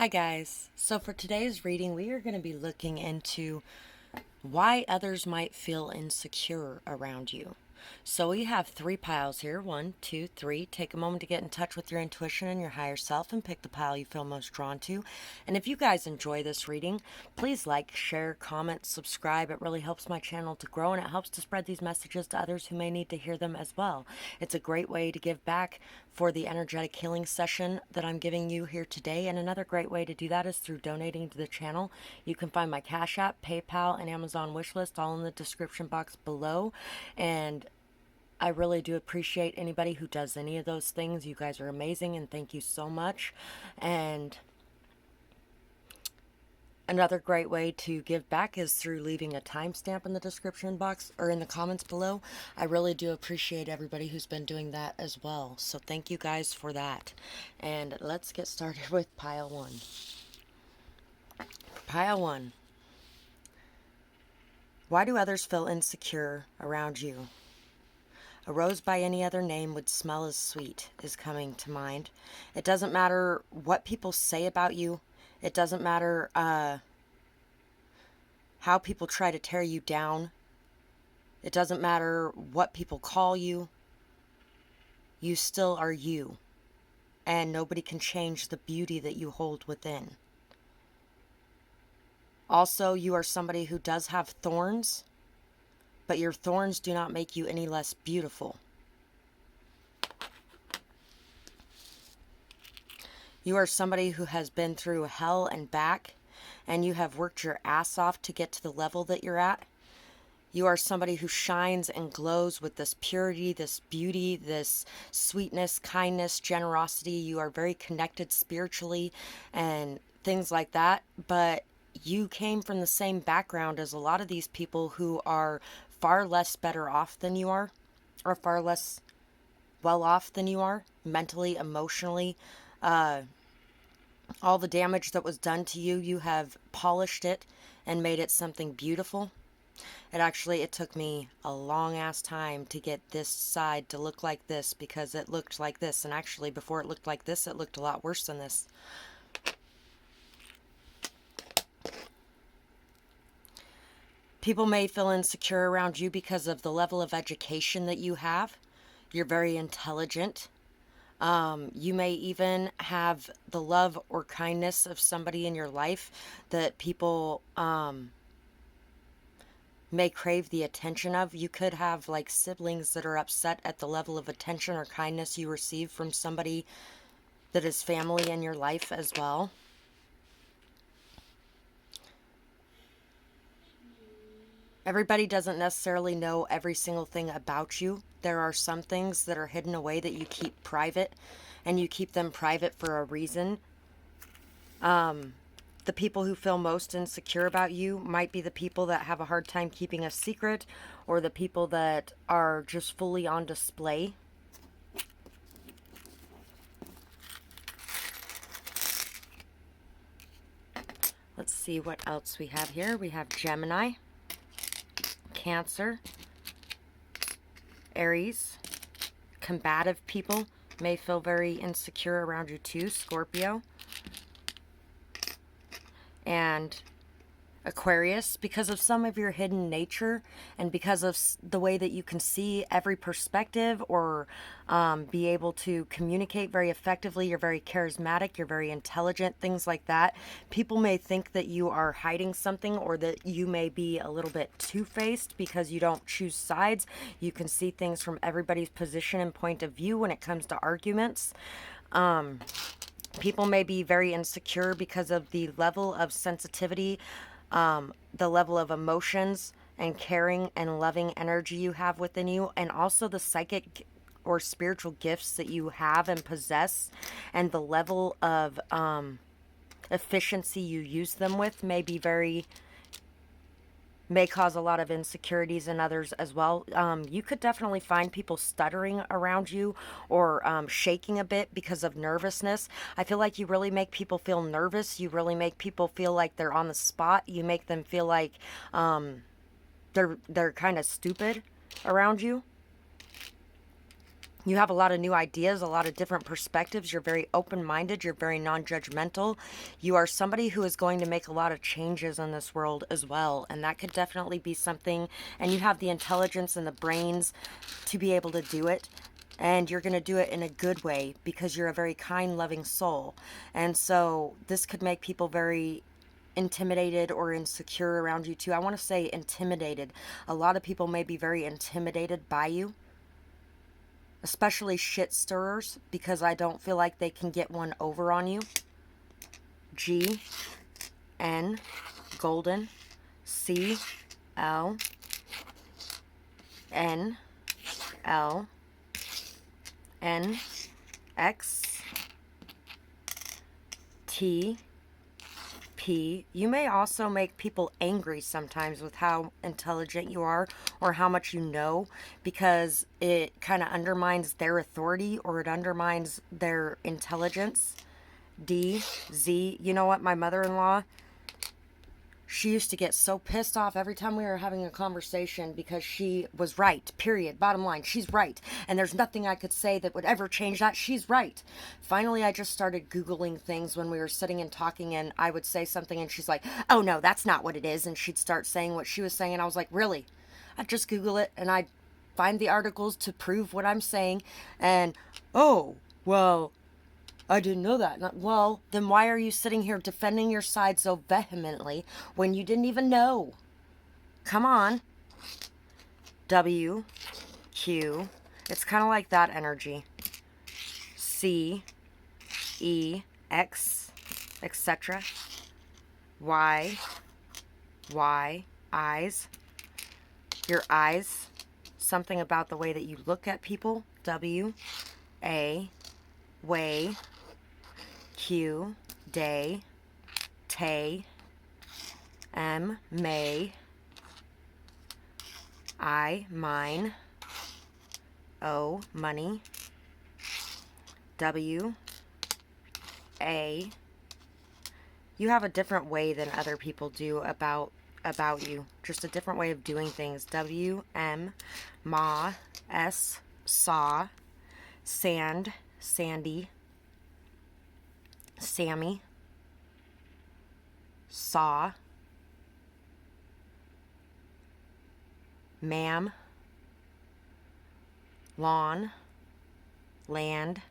Hi guys. So for today's reading, we are going to be looking into why others might feel insecure around you. So we have three piles here. 1, 2, 3. Take a moment to get in touch with your intuition and your higher self and pick the pile you feel most drawn to. And if you guys enjoy this reading, please like, share, comment, subscribe. It really helps my channel to grow, and it helps to spread these messages to others who may need to hear them as well. It's a great way to give back for the energetic healing session that I'm giving you here today. And another great way to do that is through donating to the channel. You can find my Cash App, PayPal, and Amazon wishlist all in the description box below. And I really do appreciate anybody who does any of those things. You guys are amazing, and thank you so much. And another great way to give back is through leaving a timestamp in the description box or in the comments below. I really do appreciate everybody who's been doing that as well. So thank you guys for that. And let's get started with pile 1. Pile 1. Why do others feel insecure around you? A rose by any other name would smell as sweet is coming to mind. It doesn't matter what people say about you. It doesn't matter how people try to tear you down. It doesn't matter what people call you. You still are you. And nobody can change the beauty that you hold within. Also, you are somebody who does have thorns, but your thorns do not make you any less beautiful. You are somebody who has been through hell and back, and you have worked your ass off to get to the level that you're at. You are somebody who shines and glows with this purity, this beauty, this sweetness, kindness, generosity. You are very connected spiritually and things like that, but you came from the same background as a lot of these people who are far less better off than you are, or far less well off than you are, mentally, emotionally. All the damage that was done to you, you have polished it and made it something beautiful. It took me a long ass time to get this side to look like this, because it looked like this, and actually before it looked like this, it looked a lot worse than this. People may feel insecure around you because of the level of education that you have. You're very intelligent. You may even have the love or kindness of somebody in your life that people may crave the attention of. You could have like siblings that are upset at the level of attention or kindness you receive from somebody that is family in your life as well. Everybody doesn't necessarily know every single thing about you. There are some things that are hidden away that you keep private, and you keep them private for a reason. The people who feel most insecure about you might be the people that have a hard time keeping a secret, or the people that are just fully on display. Let's see what else we have here. We have Gemini, Cancer, Aries. Combative people may feel very insecure around you too. Scorpio. And Aquarius, because of some of your hidden nature and because of the way that you can see every perspective, or be able to communicate very effectively. You're very charismatic, you're very intelligent, things like that. People may think that you are hiding something, or that you may be a little bit two-faced because you don't choose sides. You can see things from everybody's position and point of view when it comes to arguments. People may be very insecure because of the level of sensitivity, the level of emotions and caring and loving energy you have within you, and also the psychic or spiritual gifts that you have and possess, and the level of efficiency you use them with may cause a lot of insecurities in others as well. You could definitely find people stuttering around you, or shaking a bit because of nervousness. I feel like you really make people feel nervous. You really make people feel like they're on the spot. You make them feel like they're kind of stupid around you. You have a lot of new ideas, a lot of different perspectives. You're very open-minded. You're very non-judgmental. You are somebody who is going to make a lot of changes in this world as well. And that could definitely be something. And you have the intelligence and the brains to be able to do it. And you're going to do it in a good way because you're a very kind, loving soul. And so this could make people very intimidated or insecure around you too. I want to say intimidated. A lot of people may be very intimidated by you, especially shit stirrers, because I don't feel like they can get one over on you. G, N, golden, C, L, N, L, N, X, T, P. You may also make people angry sometimes with how intelligent you are or how much you know, because it kind of undermines their authority or it undermines their intelligence. D, Z. You know what? My mother-in-law, she used to get so pissed off every time we were having a conversation because she was right, period. Bottom line, she's right. And there's nothing I could say that would ever change that. She's right. Finally, I just started Googling things when we were sitting and talking, and I would say something and she's like, oh no, that's not what it is. And she'd start saying what she was saying. And I was like, really? I'd just Google it and I'd find the articles to prove what I'm saying. And, oh, well, I didn't know that. Well, then why are you sitting here defending your side so vehemently when you didn't even know? Come on. W, Q. It's kind of like that energy. C, E, X, etc. Y, eyes. Your eyes. Something about the way that you look at people. W, A, way. Q, day, tay, M, may, I, mine, O, money, W, A. You have a different way than other people do about you. Just a different way of doing things. W, M, ma, S, saw, sand, sandy, Sammy, saw, ma'am, lawn, land,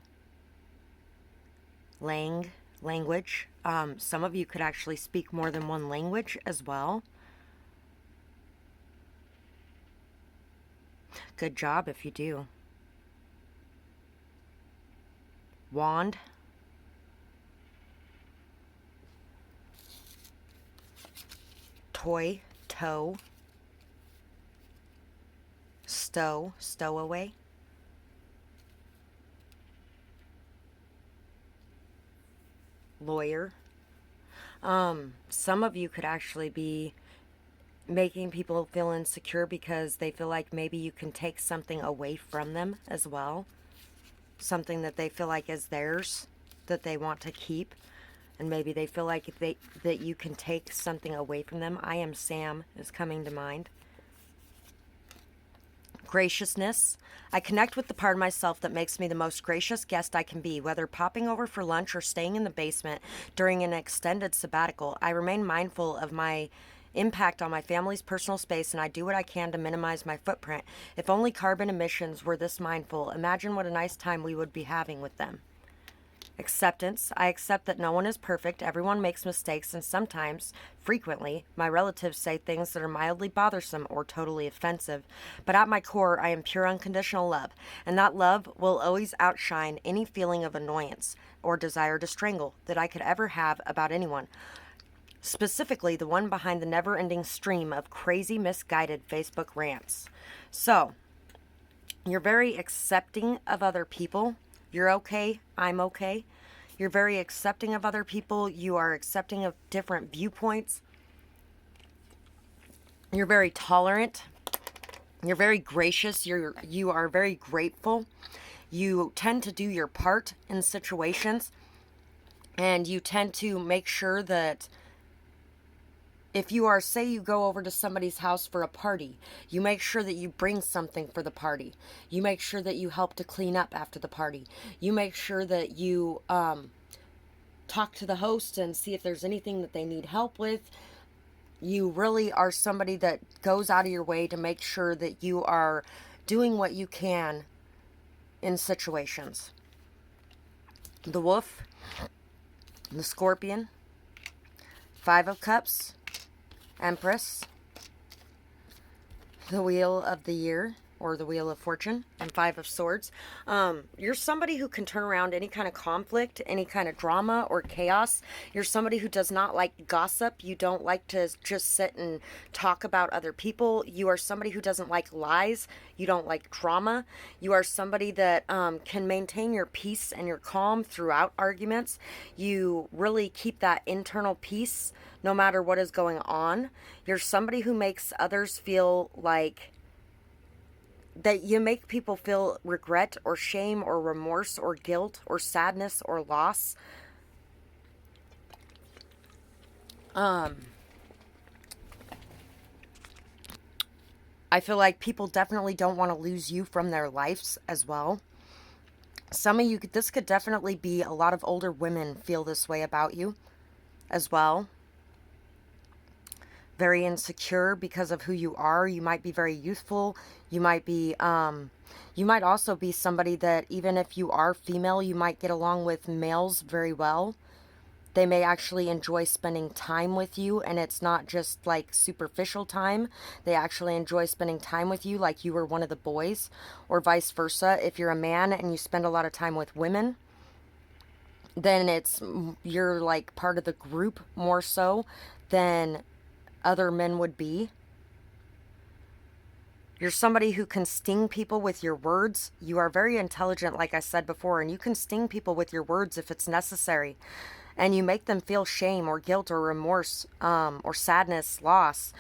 language. Some of you could actually speak more than one language as well. Good job if you do. Wand, toy, toe, stowaway, lawyer. Some of you could actually be making people feel insecure because they feel like maybe you can take something away from them as well. Something that they feel like is theirs, that they want to keep. And maybe they feel like that you can take something away from them. I am Sam is coming to mind. Graciousness. I connect with the part of myself that makes me the most gracious guest I can be, whether popping over for lunch or staying in the basement during an extended sabbatical. I remain mindful of my impact on my family's personal space, and I do what I can to minimize my footprint. If only carbon emissions were this mindful, imagine what a nice time we would be having with them. Acceptance. I accept that no one is perfect, everyone makes mistakes, and sometimes, frequently, my relatives say things that are mildly bothersome or totally offensive. But at my core, I am pure unconditional love, and that love will always outshine any feeling of annoyance or desire to strangle that I could ever have about anyone. Specifically, the one behind the never-ending stream of crazy, misguided Facebook rants. So, you're very accepting of other people. You're okay. I'm okay. You're very accepting of other people. You are accepting of different viewpoints. You're very tolerant. You're very gracious. You are very grateful. You tend to do your part in situations. And you tend to make sure that If you are, say you go over to somebody's house for a party, you make sure that you bring something for the party. You make sure that you help to clean up after the party. You make sure that you talk to the host and see if there's anything that they need help with. You really are somebody that goes out of your way to make sure that you are doing what you can in situations. The Wolf, the Scorpion, Five of Cups, Empress, the Wheel of the Year, or the Wheel of Fortune, and Five of Swords. You're somebody who can turn around any kind of conflict, any kind of drama or chaos. You're somebody who does not like gossip. You don't like to just sit and talk about other people. You are somebody who doesn't like lies. You don't like drama. You are somebody that can maintain your peace and your calm throughout arguments. You really keep that internal peace no matter what is going on. You're somebody who makes others feel like that you make people feel regret or shame or remorse or guilt or sadness or loss. I feel like people definitely don't want to lose you from their lives as well. Some of you, this could definitely be a lot of older women feel this way about you as well. Very insecure because of who you are. You might be very youthful. You might be, you might also be somebody that even if you are female, you might get along with males very well. They may actually enjoy spending time with you, and it's not just like superficial time. They actually enjoy spending time with you like you were one of the boys, or vice versa. If you're a man and you spend a lot of time with women, then you're like part of the group more so than other men would be. You're somebody who can sting people with your words. You are very intelligent, like I said before, and you can sting people with your words if it's necessary. And you make them feel shame or guilt or remorse or sadness, loss.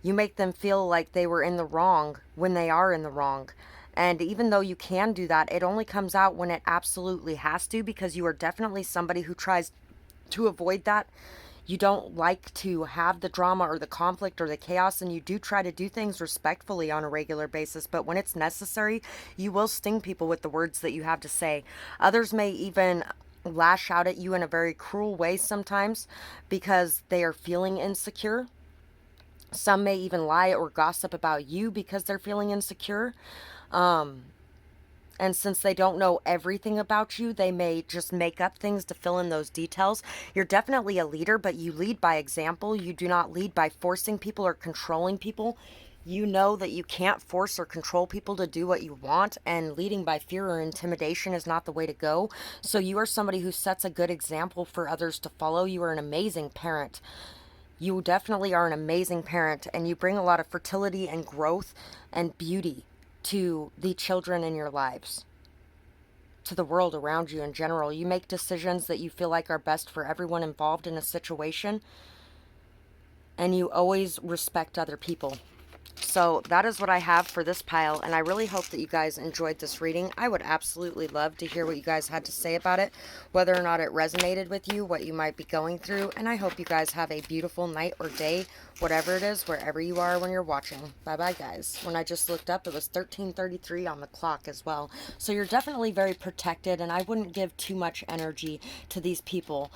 You make them feel like they were in the wrong when they are in the wrong. And even though you can do that, it only comes out when it absolutely has to, because you are definitely somebody who tries to avoid that. You don't like to have the drama or the conflict or the chaos, and you do try to do things respectfully on a regular basis. But when it's necessary, you will sting people with the words that you have to say. Others may even lash out at you in a very cruel way sometimes because they are feeling insecure. Some may even lie or gossip about you because they're feeling insecure. And since they don't know everything about you, they may just make up things to fill in those details. You're definitely a leader, but you lead by example. You do not lead by forcing people or controlling people. You know that you can't force or control people to do what you want, and leading by fear or intimidation is not the way to go. So you are somebody who sets a good example for others to follow. You are an amazing parent. You definitely are an amazing parent, and you bring a lot of fertility and growth and beauty to the children in your lives, to the world around you in general. You make decisions that you feel like are best for everyone involved in a situation, and you always respect other people. So that is what I have for this pile, and I really hope that you guys enjoyed this reading. I would absolutely love to hear what you guys had to say about it, whether or not it resonated with you, what you might be going through, and I hope you guys have a beautiful night or day, whatever it is, wherever you are when you're watching. Bye-bye, guys. When I just looked up, it was 13:33 on the clock as well. So you're definitely very protected, and I wouldn't give too much energy to these people.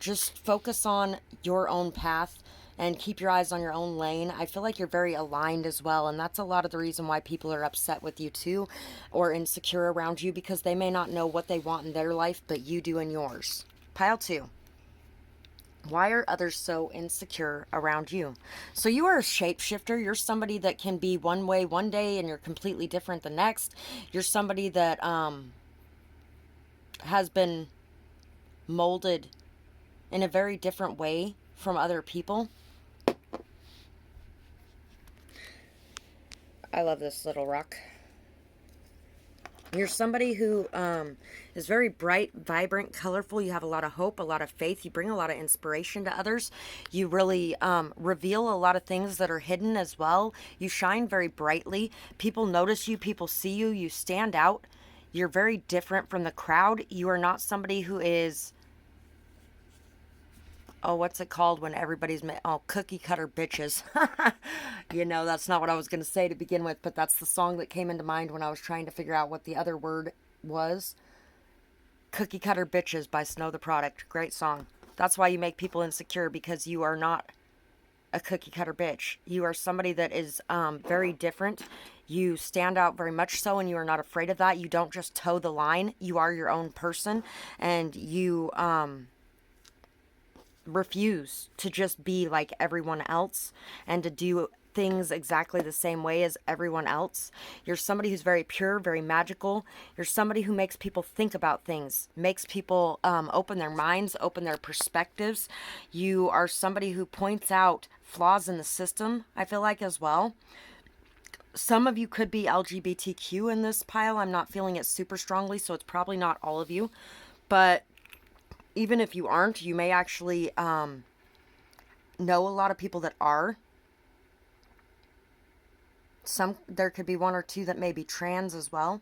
Just focus on your own path and keep your eyes on your own lane. I feel like you're very aligned as well, and that's a lot of the reason why people are upset with you too, or insecure around you, because they may not know what they want in their life, but you do in yours. Pile 2. Why are others so insecure around you? So you are a shapeshifter. You're somebody that can be one way one day and you're completely different the next. You're somebody that has been molded in a very different way from other people. I love this little rock. You're somebody who is very bright, vibrant, colorful. You have a lot of hope, a lot of faith. You bring a lot of inspiration to others. You really reveal a lot of things that are hidden as well. You shine very brightly. People notice you. People see you. You stand out. You're very different from the crowd. You are not somebody who is oh, what's it called when everybody's, oh, cookie cutter bitches. You know, that's not what I was going to say to begin with, but that's the song that came into mind when I was trying to figure out what the other word was. Cookie Cutter Bitches by Snow the Product. Great song. That's why you make people insecure, because you are not a cookie cutter bitch. You are somebody that is very different. You stand out very much so, and you are not afraid of that. You don't just toe the line. You are your own person, and you refuse to just be like everyone else and to do things exactly the same way as everyone else. You're somebody who's very pure, very magical. You're somebody who makes people think about things, makes people open their minds, open their perspectives. You are somebody who points out flaws in the system, I feel like, as well. Some of you could be LGBTQ in this pile. I'm not feeling it super strongly, so it's probably not all of you. But even if you aren't, you may actually know a lot of people that are. There could be one or two that may be trans as well.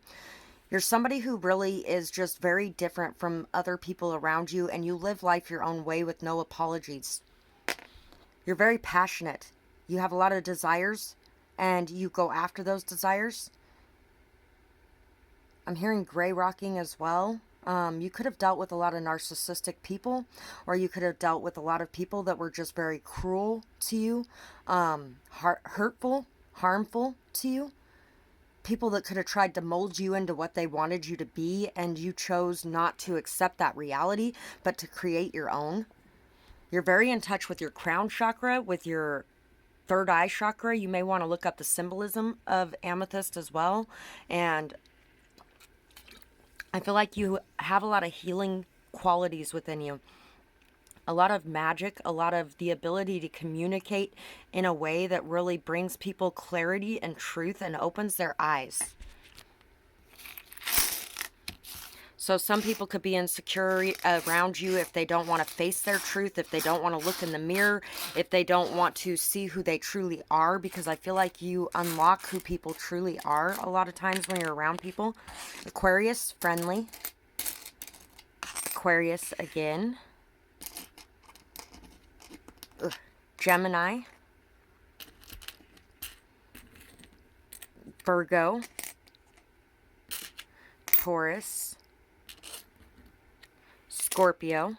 You're somebody who really is just very different from other people around you, and you live life your own way with no apologies. You're very passionate. You have a lot of desires, and you go after those desires. I'm hearing gray rocking as well. You could have dealt with a lot of narcissistic people, or you could have dealt with a lot of people that were just very cruel to you, hurtful, harmful to you. People that could have tried to mold you into what they wanted you to be, and you chose not to accept that reality, but to create your own. You're very in touch with your crown chakra, with your third eye chakra. You may want to look up the symbolism of amethyst as well. And I feel like you have a lot of healing qualities within you. A lot of magic, a lot of the ability to communicate in a way that really brings people clarity and truth and opens their eyes. So some people could be insecure around you if they don't want to face their truth, if they don't want to look in the mirror, if they don't want to see who they truly are, because I feel like you unlock who people truly are a lot of times when you're around people. Aquarius, friendly. Aquarius again. Ugh. Gemini. Virgo. Taurus. Scorpio.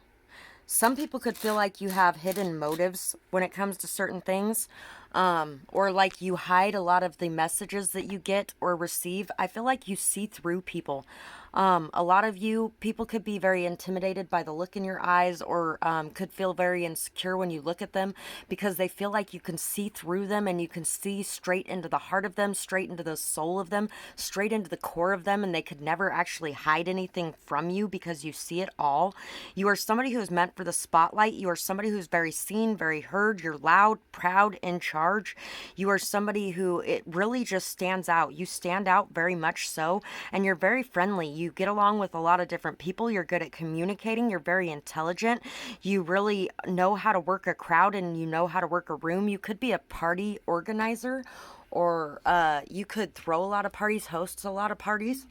Some people could feel like you have hidden motives when it comes to certain things, or like you hide a lot of the messages that you get or receive. I feel like you see through people. A lot of you, people could be very intimidated by the look in your eyes, or could feel very insecure when you look at them, because they feel like you can see through them, and you can see straight into the heart of them, straight into the soul of them, straight into the core of them, and they could never actually hide anything from you because you see it all. You are somebody who is meant for the spotlight. You are somebody who's very seen, very heard. You're loud, proud, in charge. You are somebody who, it really just stands out. You stand out very much so, and you're very friendly. You get along with a lot of different people. You're good at communicating. You're very intelligent. You really know how to work a crowd, and you know how to work a room. You could be a party organizer, or you could throw a lot of parties, host a lot of parties,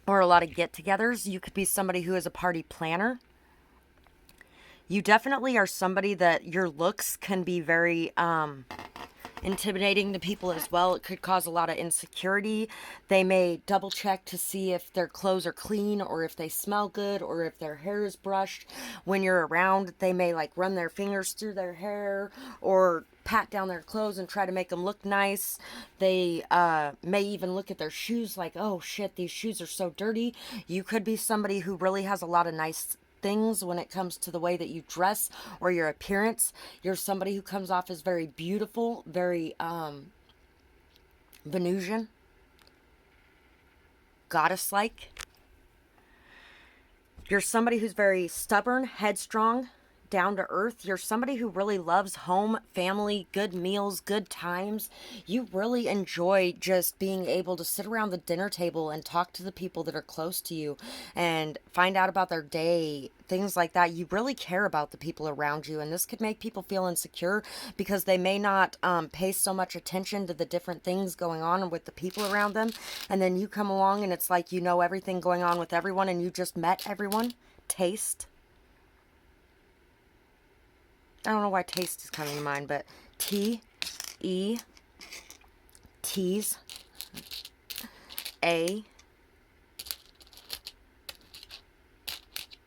or a lot of get-togethers. You could be somebody who is a party planner. You definitely are somebody that your looks can be very intimidating to people as well. It could cause a lot of insecurity. They may double check to see if their clothes are clean, or if they smell good, or if their hair is brushed. When you're around, they may like run their fingers through their hair, or pat down their clothes and try to make them look nice. They may even look at their shoes like, oh shit, these shoes are so dirty. You could be somebody who really has a lot of nice things when it comes to the way that you dress or your appearance. You're somebody who comes off as very beautiful, very Venusian, goddess-like. You're somebody who's very stubborn, headstrong, down to earth. You're somebody who really loves home, family, good meals, good times. You really enjoy just being able to sit around the dinner table and talk to the people that are close to you and find out about their day, things like that. You really care about the people around you, and this could make people feel insecure because they may not pay so much attention to the different things going on with the people around them, and then you come along and it's like you know everything going on with everyone, and you just met everyone. Taste. I don't know why taste is coming to mind, but T, E, T's, A,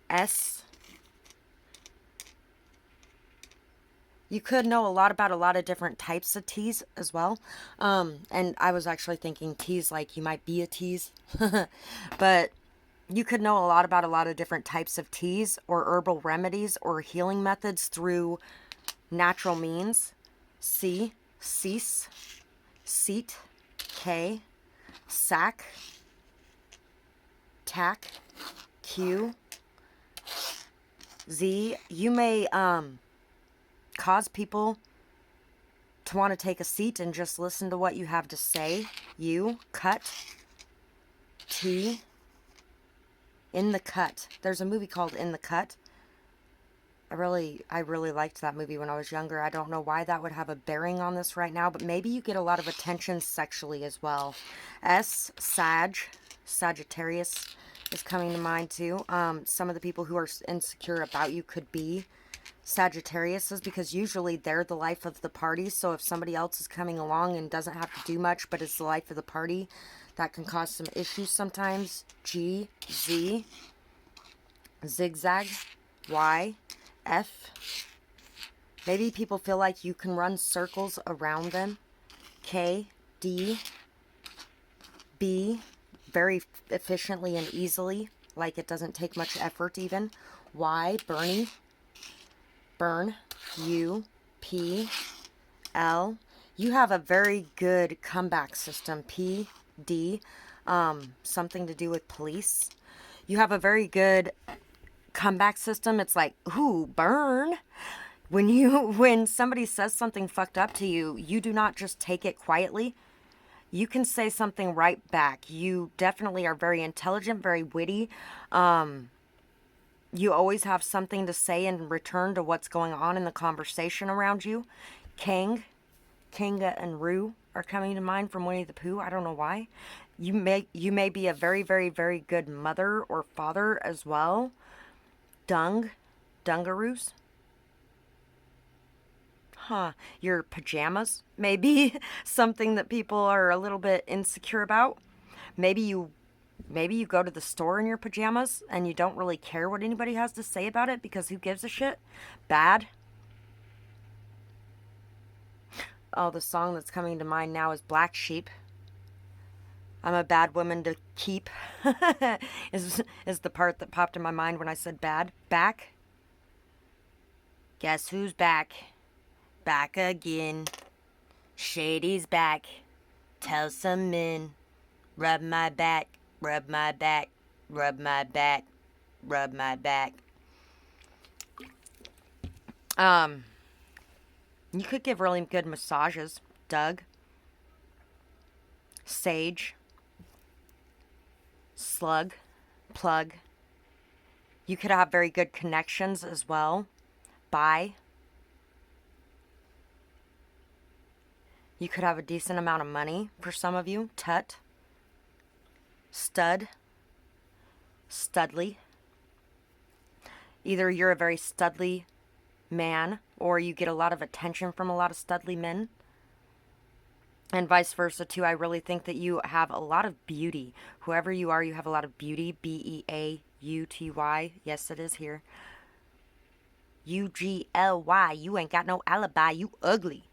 S. You could know a lot about a lot of different types of teas as well. And I was actually thinking teas like you might be a tease. But you could know a lot about a lot of different types of teas or herbal remedies or healing methods through natural means. C, cease, seat, K, sack, tack, Q, Z. You may cause people to want to take a seat and just listen to what you have to say. U, cut, T, in the cut. There's a movie called In the Cut. I really liked that movie when I was younger. I don't know why that would have a bearing on this right now, but maybe you get a lot of attention sexually as well. S, Sagittarius is coming to mind too. Some of the people who are insecure about you could be Sagittariuses, because usually they're the life of the party. So if somebody else is coming along and doesn't have to do much, but is the life of the party, that can cause some issues sometimes. G, Z, zigzag, Y, F. Maybe people feel like you can run circles around them. K, D, B, very efficiently and easily, like it doesn't take much effort even. Y, Bernie, burn, U, P, L. You have a very good comeback system. P, D, something to do with police. You have a very good comeback system. It's like, ooh, burn. When somebody says something fucked up to you, you do not just take it quietly. You can say something right back. You definitely are very intelligent, very witty. You always have something to say in return to what's going on in the conversation around you. Kanga and Roo are coming to mind from Winnie the Pooh. I don't know why. You may be a very, very, very good mother or father as well. Dungaroos. Your pajamas may be something that people are a little bit insecure about. Maybe you go to the store in your pajamas and you don't really care what anybody has to say about it, because who gives a shit? Bad. Oh, the song that's coming to mind now is Black Sheep. I'm a bad woman to keep is the part that popped in my mind when I said bad. Back. Guess who's back? Back again. Shady's back. Tell some men. Rub my back. Rub my back. Rub my back. Rub my back. You could give really good massages. Doug. Sage. Slug. Plug. You could have very good connections as well. Bye. You could have a decent amount of money for some of you. Tut. Stud. Studly. Either you're a very studly man, or you get a lot of attention from a lot of studly men. And vice versa too. I really think that you have a lot of beauty. Whoever you are, you have a lot of beauty. Beauty. Yes, it is here. UGLY. You ain't got no alibi. You ugly.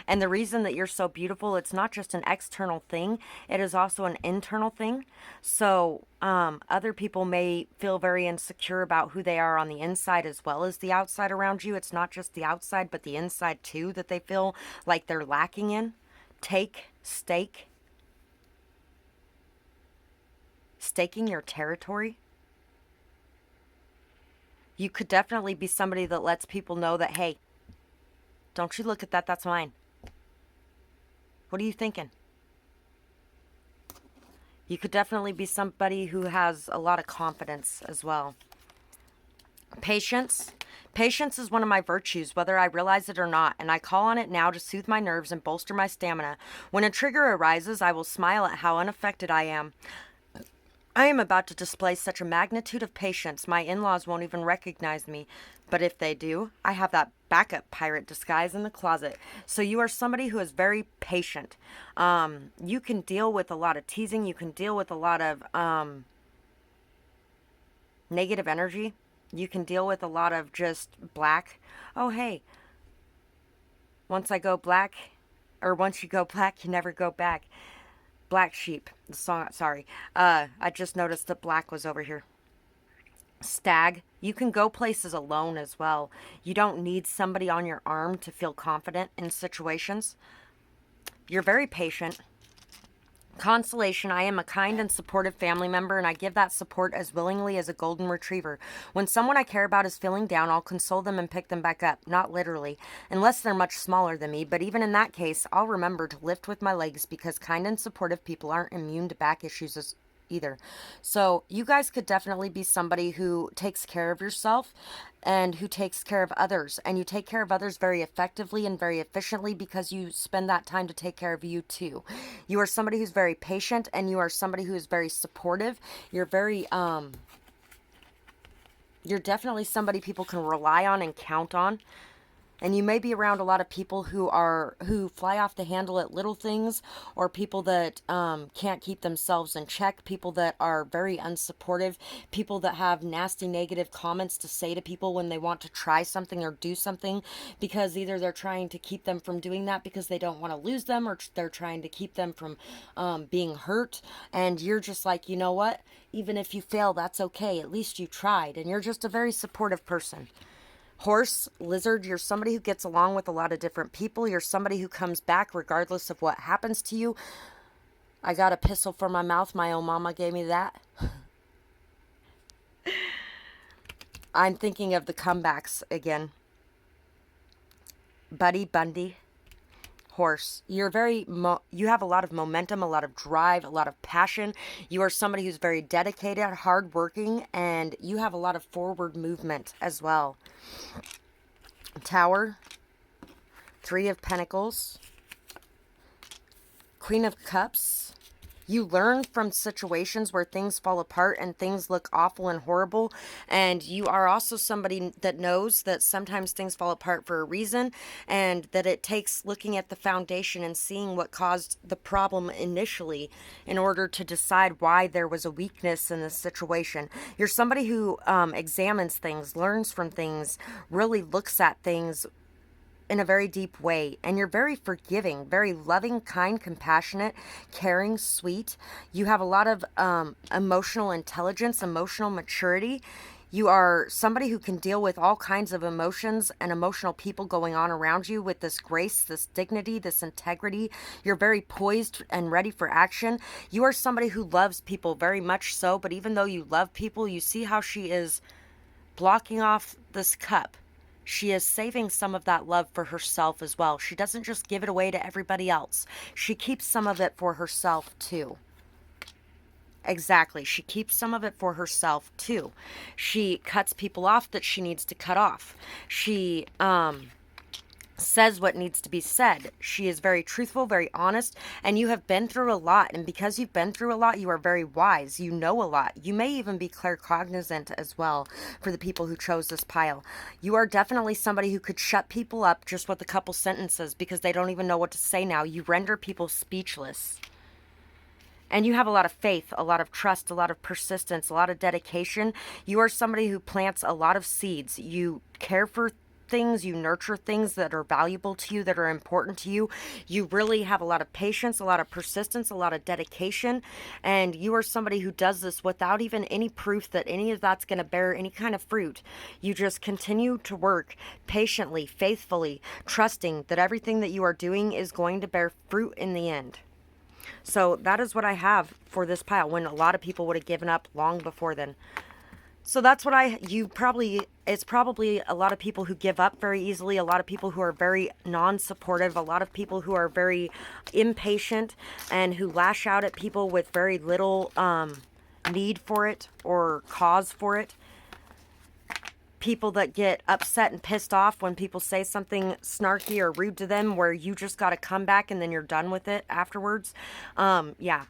And the reason that you're so beautiful, it's not just an external thing. It is also an internal thing. So other people may feel very insecure about who they are on the inside as well as the outside around you. It's not just the outside, but the inside too that they feel like they're lacking in. Stake. Staking your territory. You could definitely be somebody that lets people know that, hey, don't you look at that, that's mine. What are you thinking? You could definitely be somebody who has a lot of confidence as well. Patience. Patience is one of my virtues, whether I realize it or not, and I call on it now to soothe my nerves and bolster my stamina. When a trigger arises, I will smile at how unaffected I am. I am about to display such a magnitude of patience, my in-laws won't even recognize me. But if they do, I have that backup pirate disguise in the closet. So you are somebody who is very patient. You can deal with a lot of teasing. You can deal with a lot of negative energy. You can deal with a lot of just black. Oh, hey, once I go black, or once you go black, you never go back. Black Sheep, the song, sorry. I just noticed that black was over here. Stag, you can go places alone as well. You don't need somebody on your arm to feel confident in situations. You're very patient. Consolation, I am a kind and supportive family member, and I give that support as willingly as a golden retriever. When someone I care about is feeling down, I'll console them and pick them back up. Not literally, unless they're much smaller than me, but even in that case, I'll remember to lift with my legs, because kind and supportive people aren't immune to back issues either. So you guys could definitely be somebody who takes care of yourself and who takes care of others. And you take care of others very effectively and very efficiently because you spend that time to take care of you too. You are somebody who's very patient, and you are somebody who is very supportive. You're very, you're definitely somebody people can rely on and count on. And you may be around a lot of people who fly off the handle at little things, or people that can't keep themselves in check, people that are very unsupportive, people that have nasty negative comments to say to people when they want to try something or do something, because either they're trying to keep them from doing that because they don't want to lose them, or they're trying to keep them from being hurt. And you're just like, you know what? Even if you fail, that's okay. At least you tried. And you're just a very supportive person. Horse, lizard, you're somebody who gets along with a lot of different people. You're somebody who comes back regardless of what happens to you. I got a pistol for my mouth. My own mama gave me that. I'm thinking of the comebacks again. Buddy Bundy. Horse, you're you have a lot of momentum, a lot of drive, a lot of passion. You are somebody who's very dedicated, hardworking, and you have a lot of forward movement as well. Tower, Three of Pentacles, Queen of Cups. You learn from situations where things fall apart and things look awful and horrible. And you are also somebody that knows that sometimes things fall apart for a reason, and that it takes looking at the foundation and seeing what caused the problem initially in order to decide why there was a weakness in this situation. You're somebody who examines things, learns from things, really looks at things in a very deep way, and you're very forgiving, very loving, kind, compassionate, caring, sweet. You have a lot of emotional intelligence, emotional maturity. You are somebody who can deal with all kinds of emotions and emotional people going on around you with this grace, this dignity, this integrity. You're very poised and ready for action. You are somebody who loves people very much so, but even though you love people, you see how she is blocking off this cup. She is saving some of that love for herself as well. She doesn't just give it away to everybody else. She keeps some of it for herself too. Exactly. She keeps some of it for herself too. She cuts people off that she needs to cut off. She says what needs to be said. She is very truthful, very honest, and you have been through a lot. And because you've been through a lot, you are very wise. You know a lot. You may even be claircognizant as well for the people who chose this pile. You are definitely somebody who could shut people up just with a couple sentences because they don't even know what to say now. You render people speechless. And you have a lot of faith, a lot of trust, a lot of persistence, a lot of dedication. You are somebody who plants a lot of seeds. You care for things, you nurture things that are valuable to you, that are important to you. You really have a lot of patience, a lot of persistence, a lot of dedication, and you are somebody who does this without even any proof that any of that's going to bear any kind of fruit. You just continue to work patiently, faithfully, trusting that everything that you are doing is going to bear fruit in the end. So that is what I have for this pile, when a lot of people would have given up long before then. So that's what it's probably a lot of people who give up very easily, a lot of people who are very non-supportive, a lot of people who are very impatient and who lash out at people with very little need for it or cause for it. People that get upset and pissed off when people say something snarky or rude to them, where you just got to come back and then you're done with it afterwards. Yeah.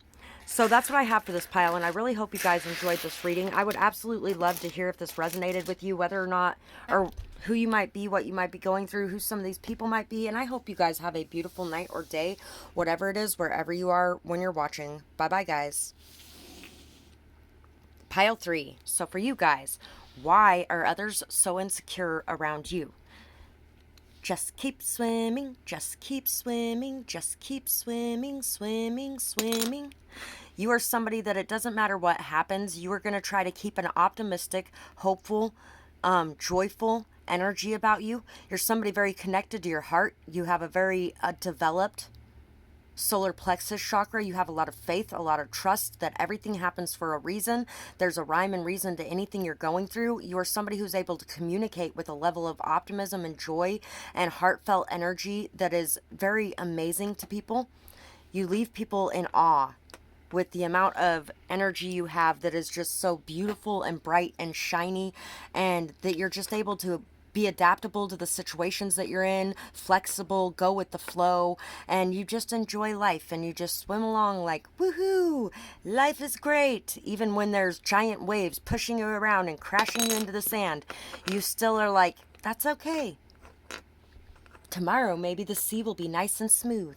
So that's what I have for this pile, and I really hope you guys enjoyed this reading. I would absolutely love to hear if this resonated with you, whether or not, or who you might be, what you might be going through, who some of these people might be. And I hope you guys have a beautiful night or day, whatever it is, wherever you are when you're watching. Bye-bye, guys. Pile 3. So for you guys, why are others so insecure around you? Just keep swimming, just keep swimming, just keep swimming, swimming, swimming. You are somebody that it doesn't matter what happens, you are going to try to keep an optimistic, hopeful, joyful energy about you. You're somebody very connected to your heart. You have a very developed solar plexus chakra. You have a lot of faith, a lot of trust that everything happens for a reason. There's a rhyme and reason to anything you're going through. You are somebody who's able to communicate with a level of optimism and joy and heartfelt energy that is very amazing to people. You leave people in awe with the amount of energy you have that is just so beautiful and bright and shiny, and that you're just able to be adaptable to the situations that you're in, flexible, go with the flow, and you just enjoy life and you just swim along like, woohoo, life is great. Even when there's giant waves pushing you around and crashing you into the sand, you still are like, that's okay. Tomorrow, maybe the sea will be nice and smooth.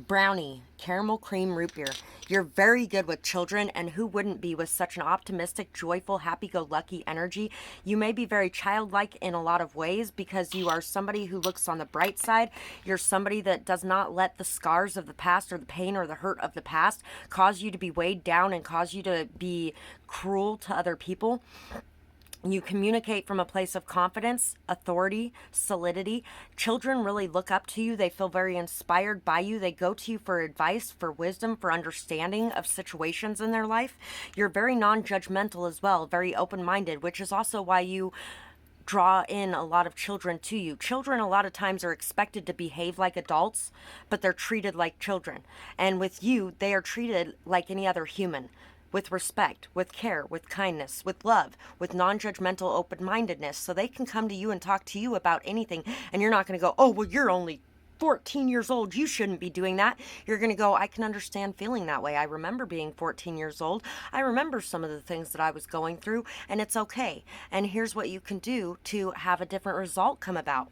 Brownie, caramel cream root beer. You're very good with children, and who wouldn't be with such an optimistic, joyful, happy-go-lucky energy? You may be very childlike in a lot of ways because you are somebody who looks on the bright side. You're somebody that does not let the scars of the past or the pain or the hurt of the past cause you to be weighed down and cause you to be cruel to other people. You communicate from a place of confidence, authority, solidity. Children really look up to you. They feel very inspired by you. They go to you for advice, for wisdom, for understanding of situations in their life. You're very non-judgmental as well, very open-minded, which is also why you draw in a lot of children to you. Children a lot of times are expected to behave like adults, but they're treated like children. And with you, they are treated like any other human. With respect, with care, with kindness, with love, with non-judgmental open-mindedness. So they can come to you and talk to you about anything. And you're not going to go, oh, well, you're only 14 years old. You shouldn't be doing that. You're going to go, I can understand feeling that way. I remember being 14 years old. I remember some of the things that I was going through, and it's okay. And here's what you can do to have a different result come about.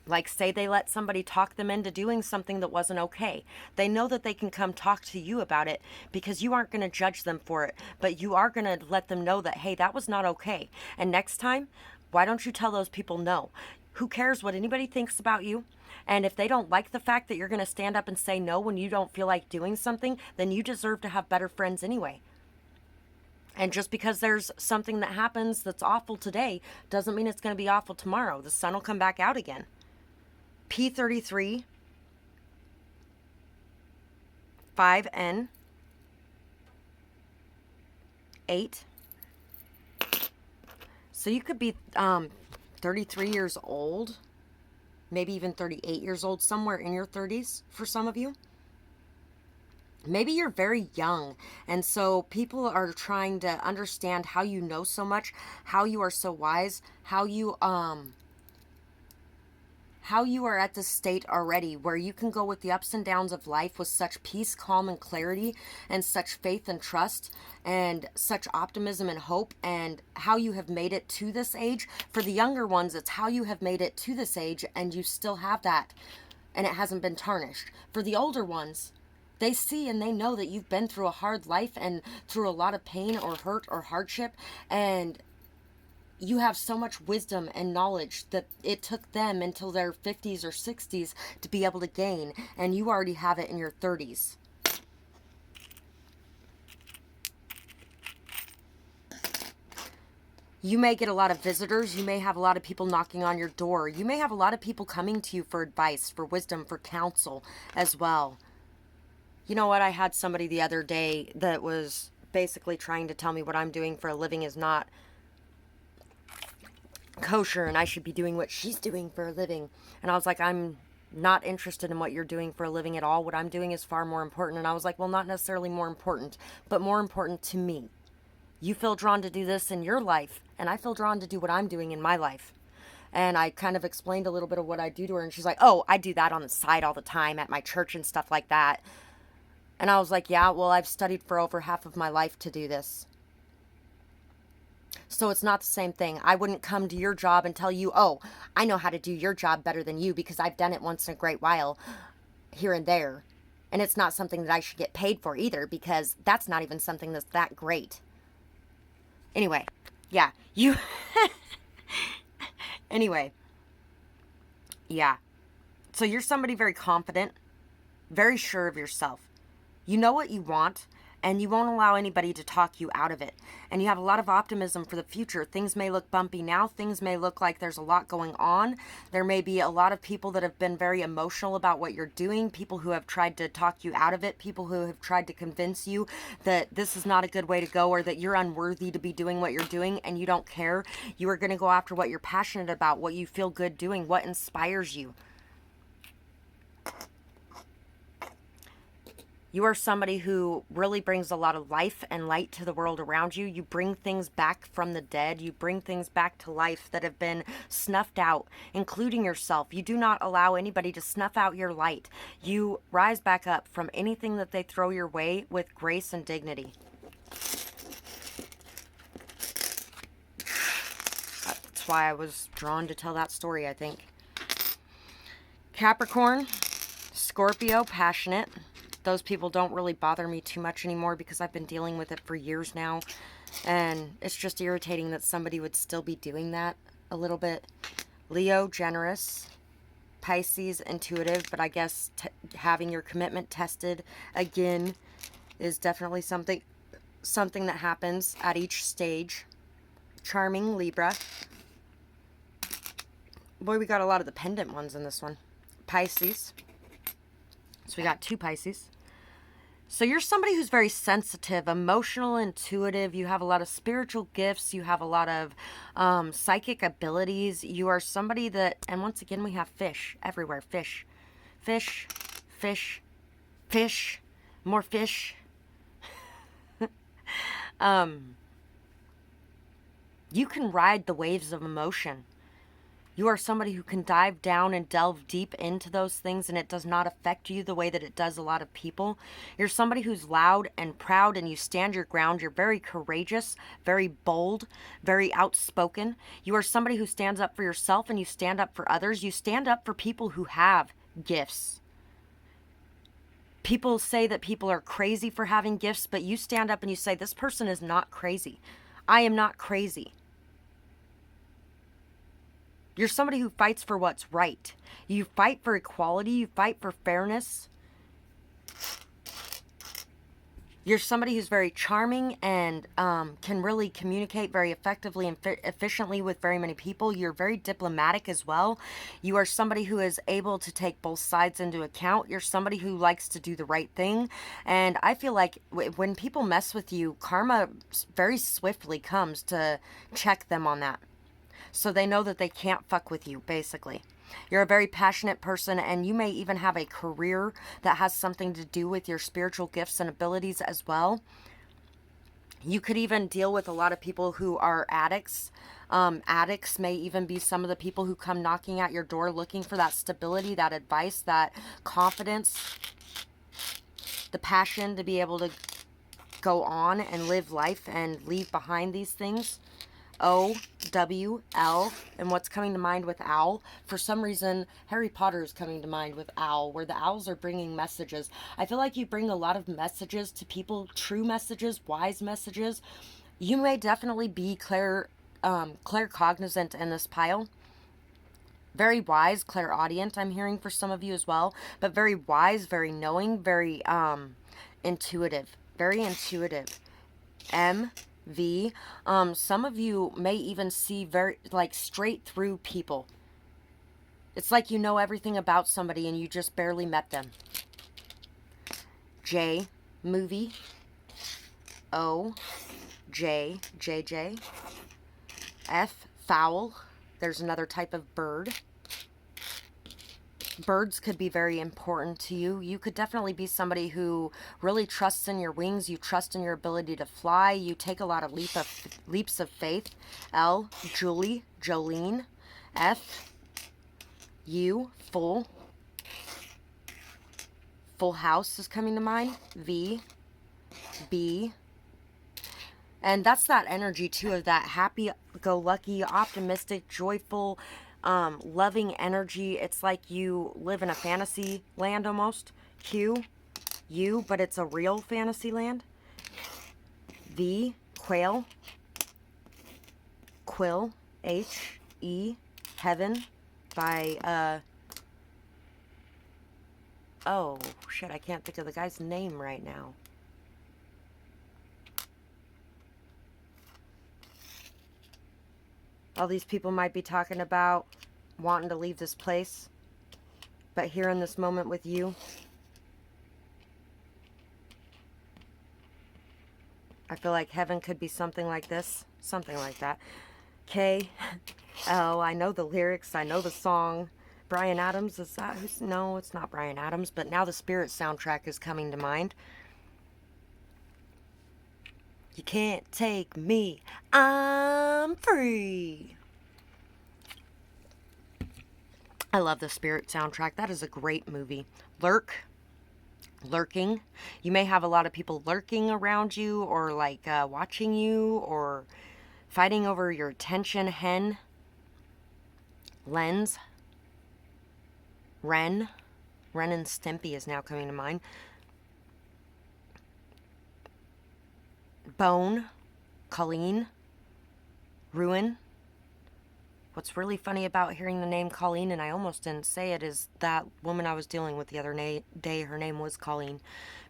Like, say they let somebody talk them into doing something that wasn't okay. They know that they can come talk to you about it because you aren't going to judge them for it, but you are going to let them know that, hey, that was not okay. And next time, why don't you tell those people no? Who cares what anybody thinks about you? And if they don't like the fact that you're going to stand up and say no when you don't feel like doing something, then you deserve to have better friends anyway. And just because there's something that happens that's awful today doesn't mean it's going to be awful tomorrow. The sun will come back out again. P33, 5N, 8. So you could be 33 years old, maybe even 38 years old, somewhere in your 30s for some of you. Maybe you're very young, and so people are trying to understand how you know so much, how you are so wise, how you are at this state already where you can go with the ups and downs of life with such peace, calm, and clarity, and such faith and trust, and such optimism and hope, and how you have made it to this age. For the younger ones, it's how you have made it to this age, and you still have that, and it hasn't been tarnished. For the older ones, they see and they know that you've been through a hard life and through a lot of pain or hurt or hardship, and you have so much wisdom and knowledge that it took them until their 50s or 60s to be able to gain, and you already have it in your 30s. You may get a lot of visitors. You may have a lot of people knocking on your door. You may have a lot of people coming to you for advice, for wisdom, for counsel as well. You know what? I had somebody the other day that was basically trying to tell me what I'm doing for a living is not kosher and I should be doing what she's doing for a living. And I was like, I'm not interested in what you're doing for a living at all. What I'm doing is far more important. And I was like, well, not necessarily more important, but more important to me. You feel drawn to do this in your life, and I feel drawn to do what I'm doing in my life. And I kind of explained a little bit of what I do to her. And she's like, oh, I do that on the side all the time at my church and stuff like that. And I was like, yeah, well, I've studied for over half of my life to do this. So it's not the same thing. I wouldn't come to your job and tell you, oh, I know how to do your job better than you because I've done it once in a great while here and there. And it's not something that I should get paid for either, because that's not even something that's that great. Anyway, yeah, you... Anyway, yeah. So you're somebody very confident, very sure of yourself. You know what you want, and you won't allow anybody to talk you out of it. And you have a lot of optimism for the future. Things may look bumpy now. Things may look like there's a lot going on. There may be a lot of people that have been very emotional about what you're doing, people who have tried to talk you out of it, people who have tried to convince you that this is not a good way to go, or that you're unworthy to be doing what you're doing, and you don't care. You are going to go after what you're passionate about, what you feel good doing, what inspires you. You are somebody who really brings a lot of life and light to the world around you. You bring things back from the dead. You bring things back to life that have been snuffed out, including yourself. You do not allow anybody to snuff out your light. You rise back up from anything that they throw your way with grace and dignity. That's why I was drawn to tell that story, I think. Capricorn, Scorpio, passionate. Those people don't really bother me too much anymore because I've been dealing with it for years now. And it's just irritating that somebody would still be doing that a little bit. Leo, generous. Pisces, intuitive. But I guess having your commitment tested again is definitely something that happens at each stage. Charming, Libra. Boy, we got a lot of the pendant ones in this one. Pisces. So we got 2 Pisces. So you're somebody who's very sensitive, emotional, intuitive. You have a lot of spiritual gifts. You have a lot of psychic abilities. You are somebody that, and once again, we have fish everywhere. Fish, fish, fish, fish, more fish. You can ride the waves of emotion. You are somebody who can dive down and delve deep into those things, and it does not affect you the way that it does a lot of people. You're somebody who's loud and proud, and you stand your ground. You're very courageous, very bold, very outspoken. You are somebody who stands up for yourself, and you stand up for others. You stand up for people who have gifts. People say that people are crazy for having gifts, but you stand up and you say, this person is not crazy. I am not crazy. You're somebody who fights for what's right. You fight for equality. You fight for fairness. You're somebody who's very charming and can really communicate very effectively and efficiently with very many people. You're very diplomatic as well. You are somebody who is able to take both sides into account. You're somebody who likes to do the right thing. And I feel like when people mess with you, karma very swiftly comes to check them on that. So they know that they can't fuck with you, basically. You're a very passionate person, and you may even have a career that has something to do with your spiritual gifts and abilities as well. You could even deal with a lot of people who are addicts. Addicts may even be some of the people who come knocking at your door looking for that stability, that advice, that confidence, the passion to be able to go on and live life and leave behind these things. O-W-L, and what's coming to mind with owl? For some reason, Harry Potter is coming to mind with owl, where the owls are bringing messages. I feel like you bring a lot of messages to people, true messages, wise messages. You may definitely be claircognizant in this pile. Very wise, clairaudient, I'm hearing for some of you as well, but very wise, very knowing, very intuitive. Very intuitive. Some of you may even see very straight through people. It's like you know everything about somebody and you just barely met them. J, movie. O, J, JJ. F, fowl. There's another type of bird. Birds could be very important to you. You could definitely be somebody who really trusts in your wings. You trust in your ability to fly. You take a lot of leaps of faith. L, Julie, Jolene. F, U, full. Full house is coming to mind. V, B. And that's that energy too of that happy-go-lucky, optimistic, joyful, loving energy. It's like you live in a fantasy land almost. Q, U, but it's a real fantasy land. V, quail. Quill, H, E, heaven by, oh, shit, I can't think of the guy's name right now. All these people might be talking about wanting to leave this place, but here in this moment with you, I feel like heaven could be something like this, something like that. K, L, I know the lyrics, I know the song. Bryan Adams, is that who's, no, it's not Bryan Adams, but now the Spirit soundtrack is coming to mind. You can't take me, I'm free. I love the Spirit soundtrack. That is a great movie. Lurking. You may have a lot of people lurking around you, or like watching you, or fighting over your attention. Hen. Lens. Ren and Stimpy is now coming to mind. Bone, Colleen, Ruin. What's really funny about hearing the name Colleen, and I almost didn't say it, is that woman I was dealing with the other day, her name was Colleen.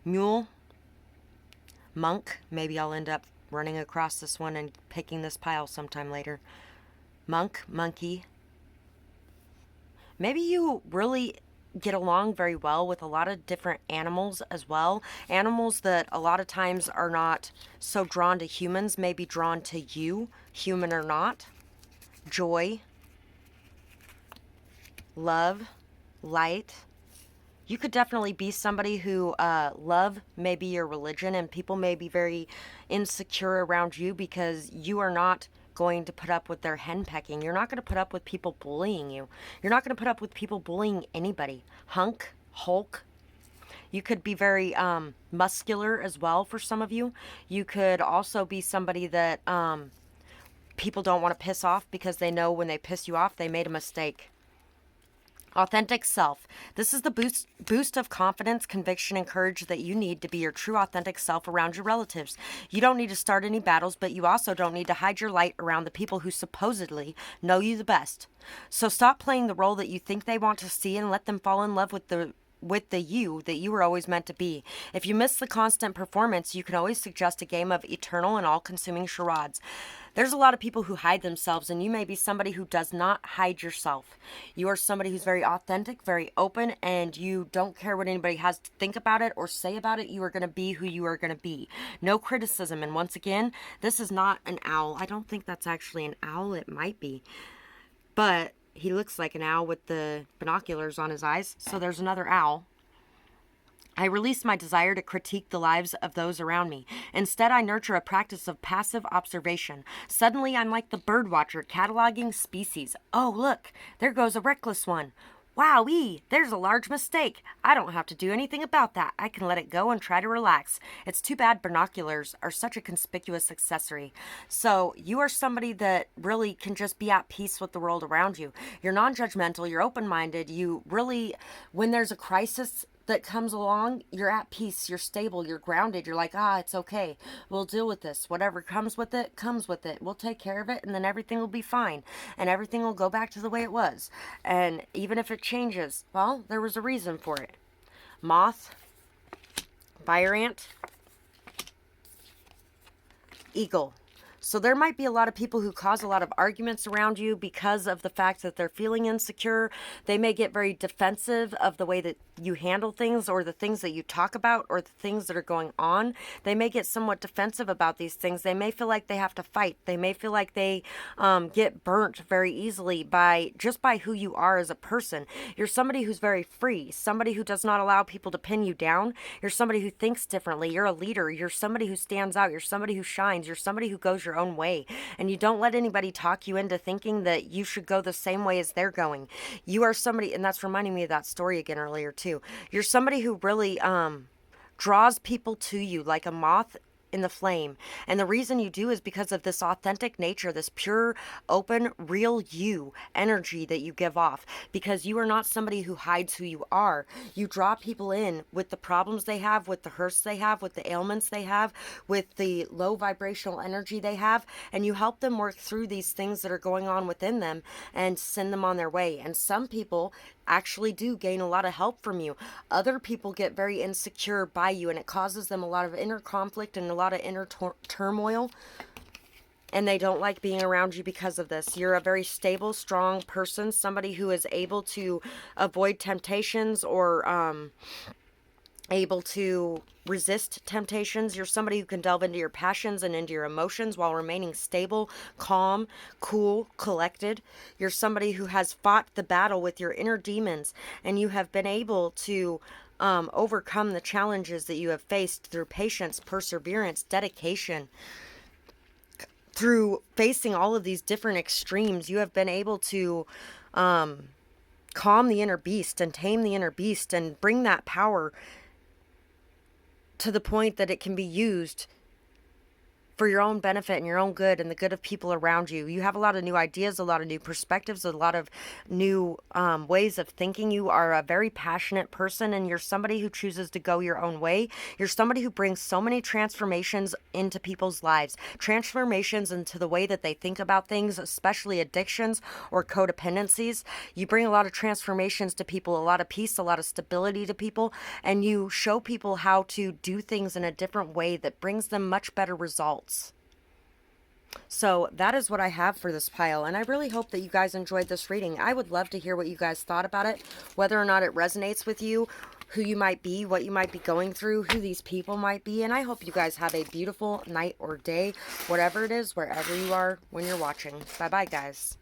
Mule, Monk. Maybe I'll end up running across this one and picking this pile sometime later. Monk, Monkey. Maybe you really get along very well with a lot of different animals as well. Animals that a lot of times are not so drawn to humans, may be drawn to you, human or not. Joy, love, light. You could definitely be somebody who love may be your religion, and people may be very insecure around you because you are not going to put up with their henpecking. You're not going to put up with people bullying you. You're not going to put up with people bullying anybody. Hulk. You could be very muscular as well for some of you. You could also be somebody that people don't want to piss off because they know when they piss you off, they made a mistake. Authentic self. This is the boost of confidence, conviction, and courage that you need to be your true authentic self around your relatives. You don't need to start any battles, but you also don't need to hide your light around the people who supposedly know you the best. So stop playing the role that you think they want to see and let them fall in love with the you that you were always meant to be. If you miss the constant performance, you can always suggest a game of eternal and all-consuming charades. There's a lot of people who hide themselves, and you may be somebody who does not hide yourself. You are somebody who's very authentic, very open, and you don't care what anybody has to think about it or say about it. You are going to be who you are going to be. No criticism. And once again, this is not an owl. I don't think that's actually an owl. It might be. But he looks like an owl with the binoculars on his eyes. So there's another owl. I release my desire to critique the lives of those around me. Instead, I nurture a practice of passive observation. Suddenly, I'm like the bird watcher, cataloging species. Oh, look, there goes a reckless one. Wowee, there's a large mistake. I don't have to do anything about that. I can let it go and try to relax. It's too bad binoculars are such a conspicuous accessory. So you are somebody that really can just be at peace with the world around you. You're non-judgmental. You're open-minded. You really, when there's a crisis that comes along, you're at peace, you're stable, you're grounded, you're like, it's okay, we'll deal with this, whatever comes with it, we'll take care of it, and then everything will be fine, and everything will go back to the way it was. And even if it changes, well, there was a reason for it. Moth, fire ant, eagle. So there might be a lot of people who cause a lot of arguments around you because of the fact that they're feeling insecure. They may get very defensive of the way that you handle things, or the things that you talk about, or the things that are going on. They may get somewhat defensive about these things. They may feel like they have to fight. They may feel like they get burnt very easily by who you are as a person. You're somebody who's very free, somebody who does not allow people to pin you down. You're somebody who thinks differently. You're a leader. You're somebody who stands out. You're somebody who shines. You're somebody who goes your your own way. And you don't let anybody talk you into thinking that you should go the same way as they're going. You are somebody, and that's reminding me of that story again earlier too. You're somebody who really draws people to you like a moth in the flame. And the reason you do is because of this authentic nature, this pure, open, real you energy that you give off. Because you are not somebody who hides who you are. You draw people in with the problems they have, with the hurts they have, with the ailments they have, with the low vibrational energy they have, and you help them work through these things that are going on within them and send them on their way. And some people actually do gain a lot of help from you. Other people get very insecure by you, and it causes them a lot of inner conflict and a lot of inner turmoil, and they don't like being around you because of this. You're a very stable, strong person, somebody who is able to avoid temptations or able to resist temptations. You're somebody who can delve into your passions and into your emotions while remaining stable, calm, cool, collected. You're somebody who has fought the battle with your inner demons, and you have been able to overcome the challenges that you have faced through patience, perseverance, dedication. Through facing all of these different extremes, you have been able to calm the inner beast and tame the inner beast and bring that power to the point that it can be used for your own benefit and your own good and the good of people around you. You have a lot of new ideas, a lot of new perspectives, a lot of new ways of thinking. You are a very passionate person, and you're somebody who chooses to go your own way. You're somebody who brings so many transformations into people's lives, transformations into the way that they think about things, especially addictions or codependencies. You bring a lot of transformations to people, a lot of peace, a lot of stability to people, and you show people how to do things in a different way that brings them much better results. So that is what I have for this pile, and I really hope that you guys enjoyed this reading. I would love to hear what you guys thought about it, whether or not it resonates with you, who you might be, what you might be going through, who these people might be, and I hope you guys have a beautiful night or day, whatever it is, wherever you are when you're watching. Bye-bye, guys.